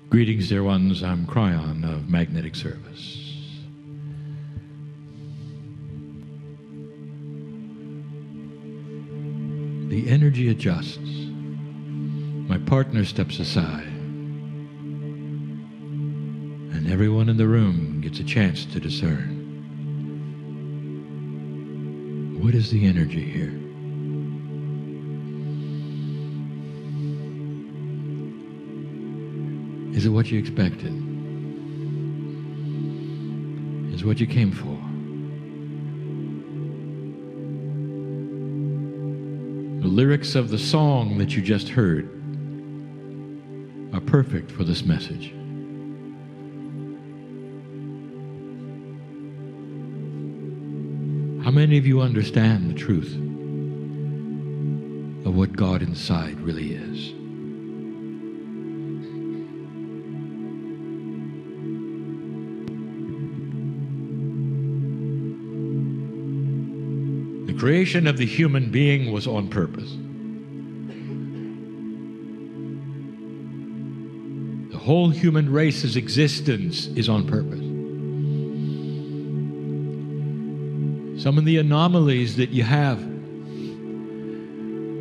Greetings, dear ones. I'm Kryon of Magnetic Service. The energy adjusts. My partner steps aside. And everyone in the room gets a chance to discern. What is the energy here? Is it what you expected? Is it what you came for? The lyrics of the song that you just heard are perfect for this message. How many of you understand the truth of what God inside really is? The creation of the human being was on purpose. The whole human race's existence is on purpose. Some of the anomalies that you have,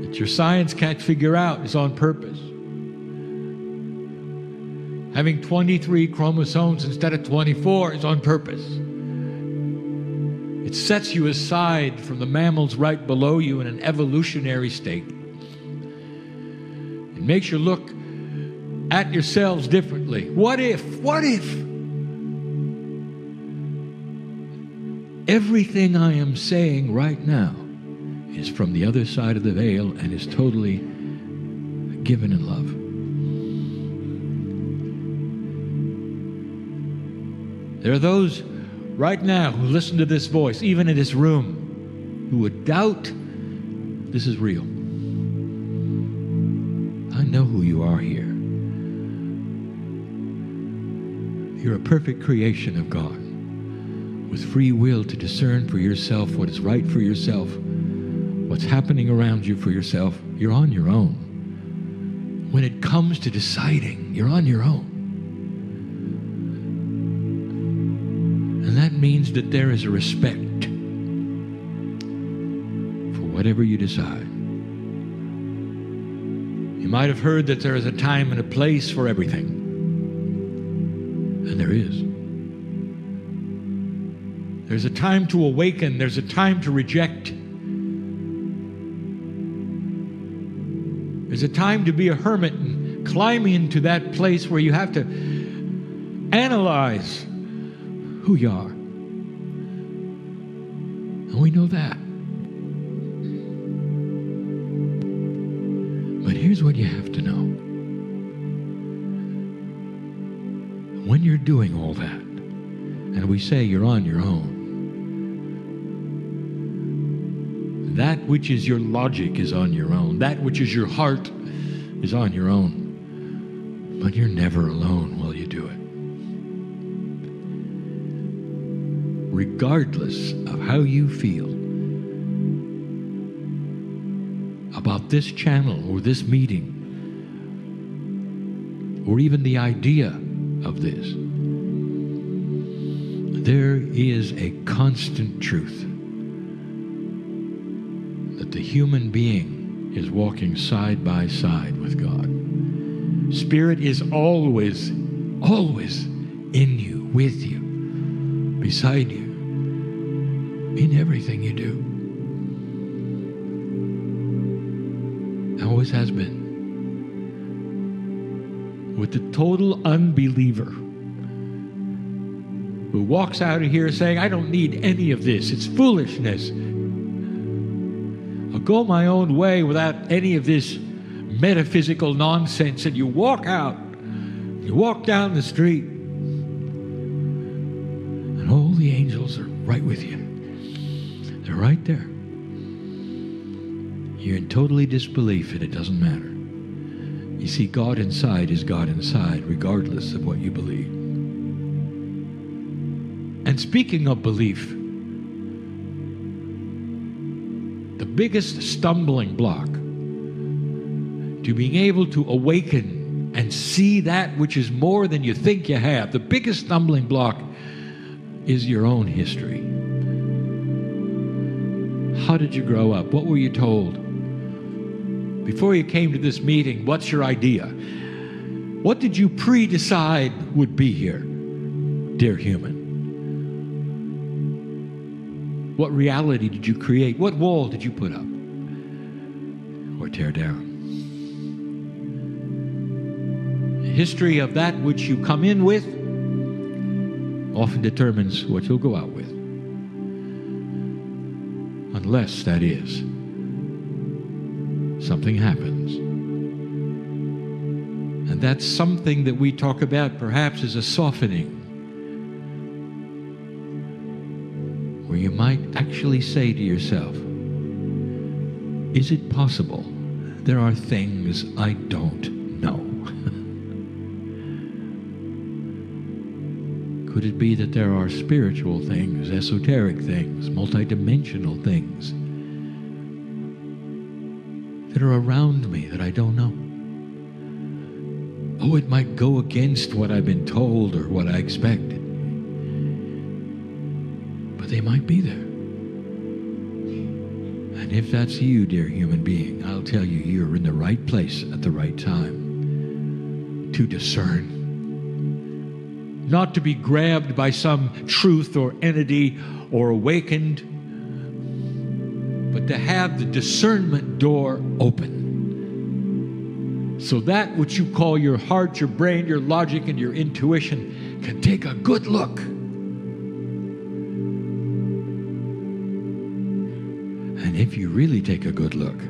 that your science can't figure out, is on purpose. Having 23 chromosomes instead of 24 is on purpose. It sets you aside from the mammals right below you in an evolutionary state. It makes you look at yourselves differently. What if everything I am saying right now is from the other side of the veil and is totally given in love? There are those right now who listen to this voice, even in this room, who would doubt this is real. I know who you are here. You're a perfect creation of God, with free will to discern for yourself what is right for yourself, what's happening around you for yourself. You're on your own. When it comes to deciding, you're on your own. And that means that there is a respect for whatever you decide. You might have heard that there is a time and a place for everything. And there is. There's a time to awaken. There's a time to reject. There's a time to be a hermit and climb into that place where you have to analyze who you are. And we know that. But here's what you have to know. When you're doing all that, and we say you're on your own, that which is your logic is on your own. That which is your heart is on your own. But you're never alone while you do it. Regardless of how you feel about this channel or this meeting, or even the idea of this, there is a constant truth that the human being is walking side by side with God. Spirit is always in you, with you, beside you, in everything you do. Always has been. With the total unbeliever who walks out of here saying, I don't need any of this. It's foolishness. I'll go my own way without any of this metaphysical nonsense. And you walk out, you walk down the street, and all the angels are right with you. They're right there. You're in totally disbelief, and it doesn't matter. You see, God inside is God inside, regardless of what you believe. And speaking of belief, the biggest stumbling block to being able to awaken and see that which is more than you think you have. The biggest stumbling block is your own history. How did you grow up? What were you told? Before you came to this meeting, what's your idea? What did you pre-decide would be here, dear human? What reality did you create? What wall did you put up or tear down? The history of that which you come in with often determines what you'll go out with. Unless, that is, something happens. And that's something that we talk about perhaps as a softening, where you might actually say to yourself, is it possible there are things I don't know? Could it be that there are spiritual things, esoteric things, multidimensional things that are around me that I don't know? Oh, it might go against what I've been told or what I expected. But they might be there. And if that's you, dear human being, I'll tell you, you're in the right place at the right time to discern. Not to be grabbed by some truth or entity or awakened, but to have the discernment door open. So that which you call your heart, your brain, your logic, and your intuition can take a good look. And if you really take a good look,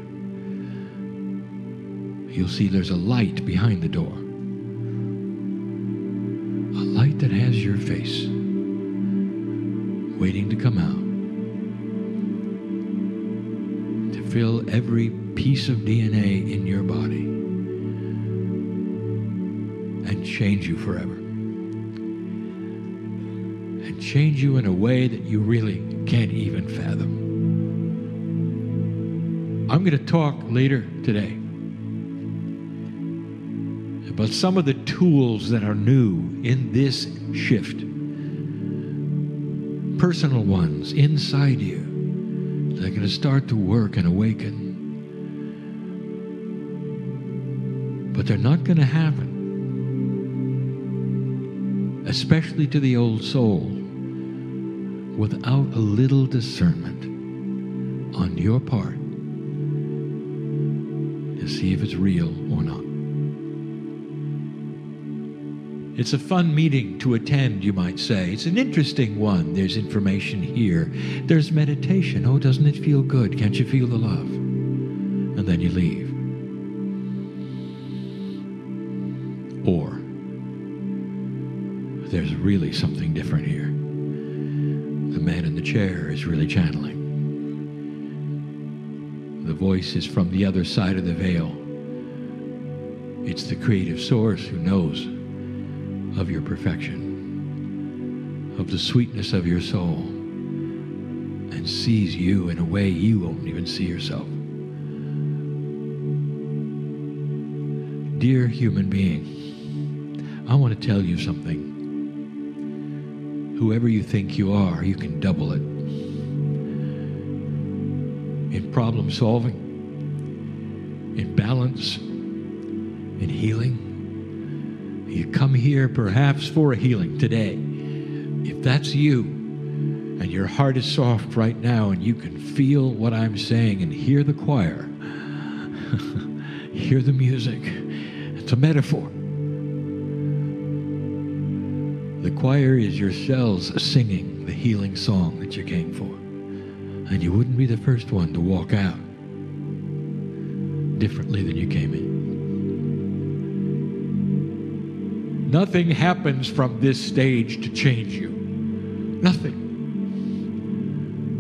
you'll see there's a light behind the door. A light that has your face, waiting to come out, to fill every piece of DNA in your body and change you forever. And change you in a way that you really can't even fathom. I'm going to talk later today about some of the tools that are new in this shift. Personal ones inside you that are going to start to work and awaken. But they're not going to happen, especially to the old soul, without a little discernment on your part to see if it's real or not. It's a fun meeting to attend, you might say. It's an interesting one. There's information here. There's meditation. Oh, doesn't it feel good? Can't you feel the love? And then you leave. Or there's really something different here. The man in the chair is really channeling. The voice is from the other side of the veil. It's the creative source who knows of your perfection, of the sweetness of your soul, and sees you in a way you won't even see yourself. Dear human being, I want to tell you something. Whoever you think you are, you can double it. In problem solving, in balance, in healing. You come here perhaps for a healing today. If that's you, and your heart is soft right now, and you can feel what I'm saying and hear the choir, hear the music, it's a metaphor. The choir is your cells singing the healing song that you came for. And you wouldn't be the first one to walk out differently than you came in. Nothing happens from this stage to change you. Nothing.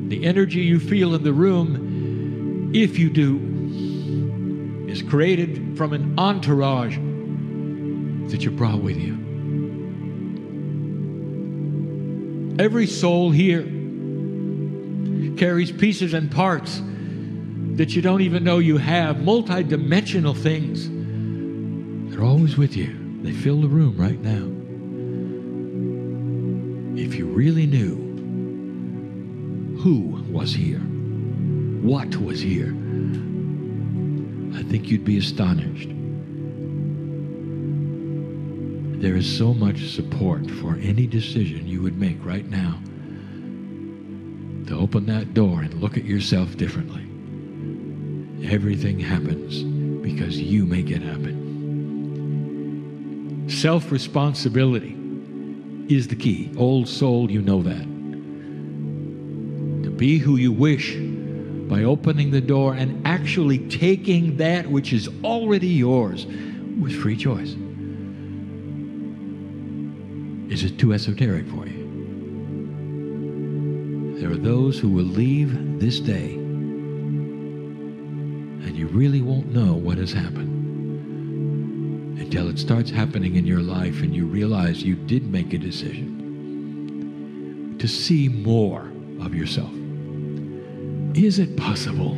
The energy you feel in the room, if you do, is created from an entourage that you brought with you. Every soul here carries pieces and parts that you don't even know you have, multidimensional things They're always with you. They fill the room right now. If you really knew who was here, what was here, I think you'd be astonished. There is so much support for any decision you would make right now to open that door and look at yourself differently. Everything happens because you make it happen. Self-responsibility is the key. Old soul, you know that. To be who you wish by opening the door and actually taking that which is already yours with free choice. Is it too esoteric for you? There are those who will leave this day and you really won't know what has happened until it starts happening in your life and you realize you did make a decision to see more of yourself. Is it possible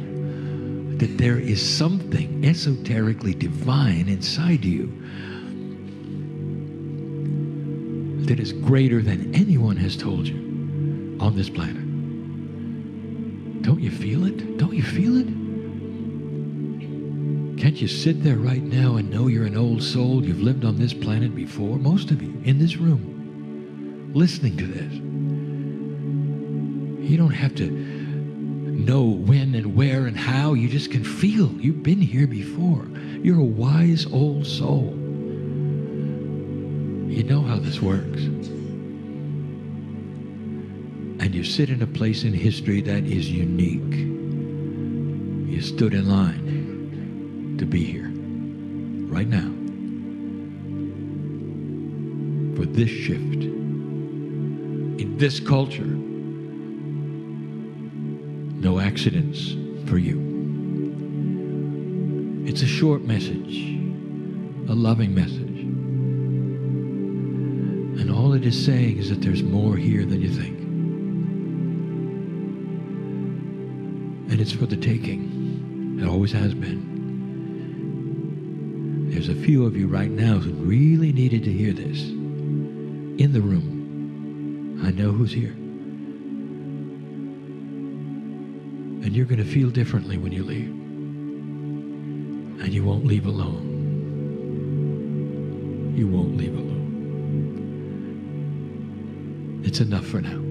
that there is something esoterically divine inside you that is greater than anyone has told you on this planet? Don't you feel it? Don't you feel it? Can't you sit there right now and know you're an old soul? You've lived on this planet before, most of you, in this room, listening to this. You don't have to know when and where and how. You just can feel. You've been here before. You're a wise old soul. You know how this works. And you sit in a place in history that is unique. You stood in line to be here right now for this shift in this culture. No accidents for you. It's a short message, a loving message. And all it is saying is that there's more here than you think. And it's for the taking. It always has been. There's a few of you right now who really needed to hear this. In the room. I know who's here. And you're going to feel differently when you leave. And you won't leave alone. You won't leave alone. It's enough for now.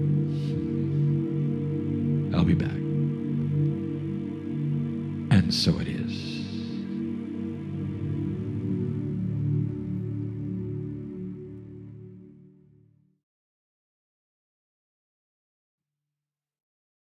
I'll be back. And so it is.